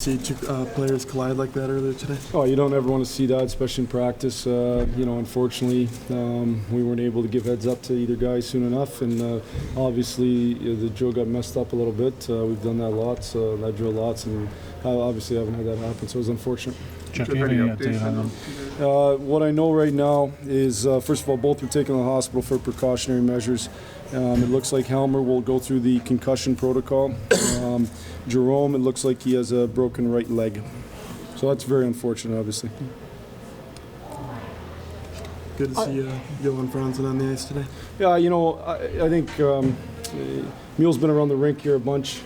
See two players collide like that earlier today? Oh, you don't ever want to see that, especially in practice. Unfortunately, we weren't able to give heads up to either guy soon enough, and obviously the drill got messed up a little bit. We've done that lots, that drill lots, and obviously haven't had that happen, so it was unfortunate. Jeff, do you have any update on them? What I know right now is, first of all, both were taken to the hospital for precautionary measures. It looks like Helmer will go through the concussion protocol. Jerome, it looks like he has a broken right leg. So that's very unfortunate, obviously. Good to see Johan Franzen on the ice today. Yeah, I think Mule's been around the rink here a bunch.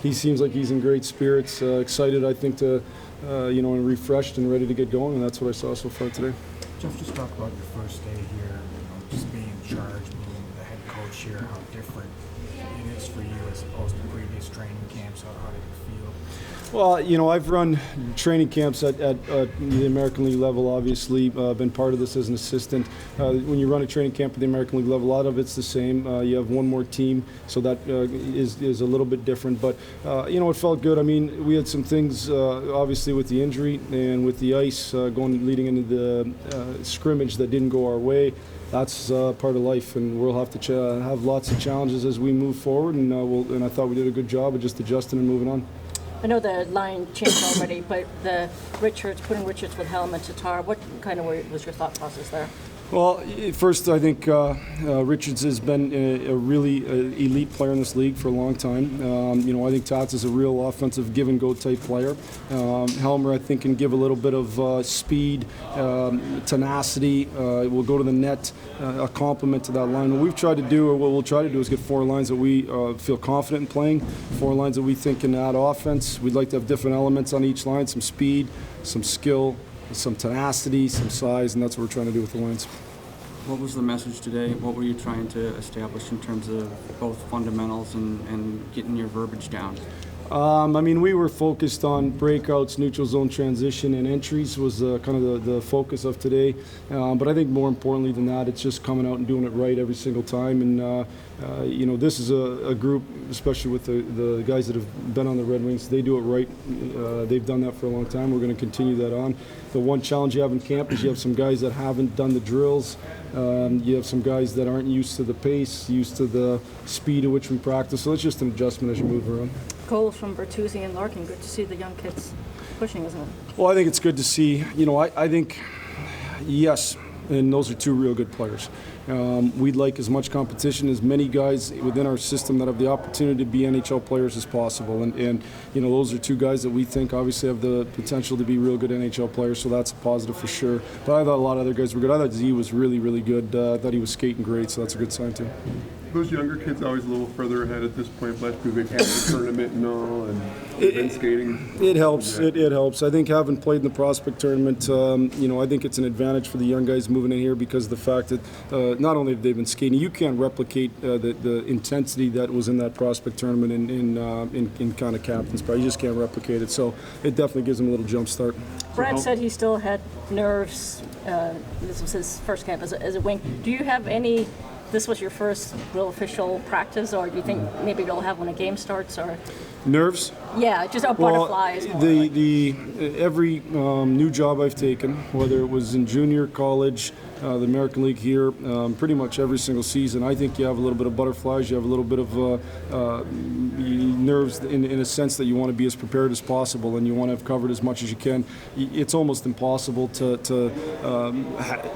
He seems like he's in great spirits, excited, I think, to, and refreshed and ready to get going, and that's what I saw so far today. Jeff, just talk about your first day here, just being in charge, being the head coach here, how different it is for you as opposed to previous training camps. How did you feel? Well, I've run training camps at the American League level, obviously. Been part of this as an assistant. When you run a training camp at the American League level, a lot of it's the same. You have one more team, so that is a little bit different. But, it felt good. I mean, we had some things, obviously, with the injury and with the ice leading into the scrimmage that didn't go our way. That's part of life, and we'll have to have lots of challenges as we move forward. And I thought we did a good job of just adjusting and moving on. I know the line changed already, but putting Richards with Helm and Tatar, what kind of was your thought process there? Well, first, I think Richards has been a really elite player in this league for a long time. I think Tats is a real offensive give-and-go type player. Helmer, I think, can give a little bit of speed, tenacity, will go to the net, a complement to that line. What we've tried to do, or what we'll try to do, is get four lines that we feel confident in playing, four lines that we think can add offense. We'd like to have different elements on each line, some speed, some skill, some tenacity, some size, and that's what we're trying to do with the lines. What was the message today? What were you trying to establish in terms of both fundamentals and getting your verbiage down? We were focused on breakouts, neutral zone transition, and entries was kind of the focus of today. But I think more importantly than that, it's just coming out and doing it right every single time. And, this is a group, especially with the guys that have been on the Red Wings, they do it right. They've done that for a long time. We're going to continue that on. The one challenge you have in camp is you have some guys that haven't done the drills. You have some guys that aren't used to the pace, used to the speed at which we practice. So it's just an adjustment as you move around. Goals from Bertuzzi and Larkin. Good to see the young kids pushing, isn't it? Well, I think it's good to see. I think, yes, and those are two real good players. We'd like as much competition, as many guys within our system that have the opportunity to be NHL players as possible. And those are two guys that we think obviously have the potential to be real good NHL players, so that's a positive for sure. But I thought a lot of other guys were good. I thought Z was really, really good. I thought he was skating great, so that's a good sign too. Those younger kids always a little further ahead at this point, Blashill, they have the tournament and all, and been skating. It helps. It helps. I think having played in the prospect tournament, I think it's an advantage for the young guys moving in here because of the fact that not only have they been skating, you can't replicate the intensity that was in that prospect tournament in kind of captain's power. You just can't replicate it. So it definitely gives them a little jump start. Brad said he still had nerves. This was his first camp as a wing. Do you have any? This was your first real official practice, or do you think maybe you'll have when a game starts? Or nerves? Yeah, just butterflies. Every new job I've taken, whether it was in junior college, the American League here, pretty much every single season, I think you have a little bit of butterflies, you have a little bit of nerves in a sense that you want to be as prepared as possible and you want to have covered as much as you can. It's almost impossible to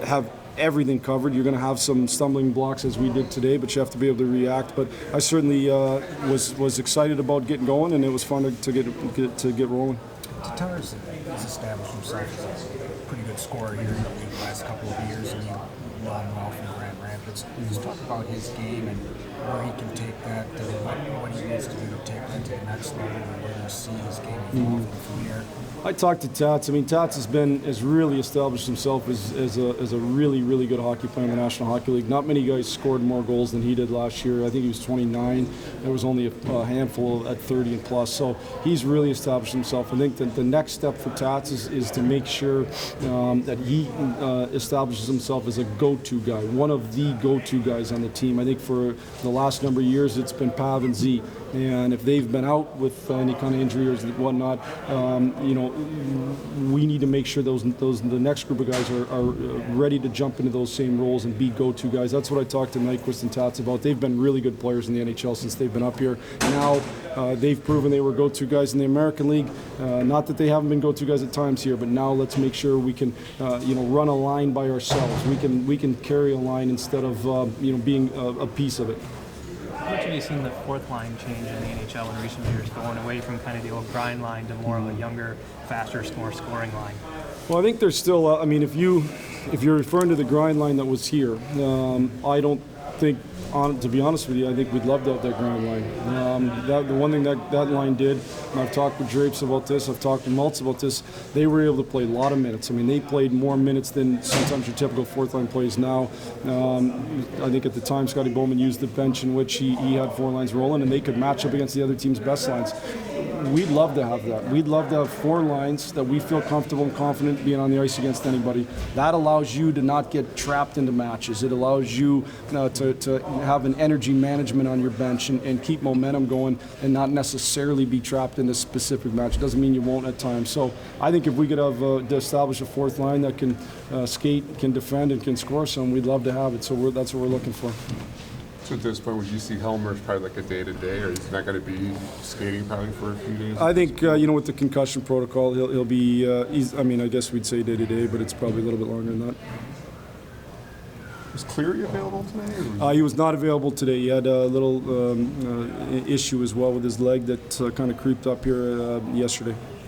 have everything covered. You're going to have some stumbling blocks as we did today, but you have to be able to react. But I certainly was excited about getting going, and it was fun to get rolling. Tatar's established himself as a pretty good scorer here in the league the last couple of years, and you know him well from Grand Rapids. Just talk about his game and where he can take that, what he needs to do to take that to the next level, and where you see his game evolving from here. I talked to Tats. I mean, Tats has really established himself as a really, really good hockey player in the National Hockey League. Not many guys scored more goals than he did last year. I think he was 29. There was only a handful at 30 and plus. So he's really established himself. I think that the next step for Tats is to make sure that he establishes himself as a go-to guy, one of the go-to guys on the team. I think for the last number of years, it's been Pav and Z. And if they've been out with any kind of injury or whatnot, we need to make sure the next group of guys are ready to jump into those same roles and be go-to guys. That's what I talked to Nyquist and Tats about. They've been really good players in the NHL since they've been up here. Now they've proven they were go-to guys in the American League. Not that they haven't been go-to guys at times here, but now let's make sure we can run a line by ourselves. We can carry a line instead of being a piece of it. How much have you seen the fourth line change in the NHL in recent years, going away from kind of the old grind line to more of a younger, faster, more scoring line? Well, I think there's still. If you're referring to the grind line that was here, I don't think. To be honest with you, I think we'd love to have that grind line. The one thing that line did, and I've talked with Drapes about this, I've talked with Maltz about this, they were able to play a lot of minutes. I mean, they played more minutes than sometimes your typical fourth line plays now. I think at the time, Scotty Bowman used the bench in which he had four lines rolling, and they could match up against the other team's best lines. We'd love to have that. We'd love to have four lines that we feel comfortable and confident being on the ice against anybody. That allows you to not get trapped into matches. It allows you to have an energy management on your bench and keep momentum going and not necessarily be trapped in a specific match. It doesn't mean you won't at times. So I think if we could have to establish a fourth line that can skate, can defend, and can score some, we'd love to have it. So that's what we're looking for. So at this point, would you see Helmer as probably like a day-to-day, or he's not going to be skating probably for a few days? I think, with the concussion protocol, he'll be, I guess we'd say day-to-day, but it's probably a little bit longer than that. Was Cleary available today? He was not available today. He had a little issue as well with his leg that kind of creeped up here yesterday.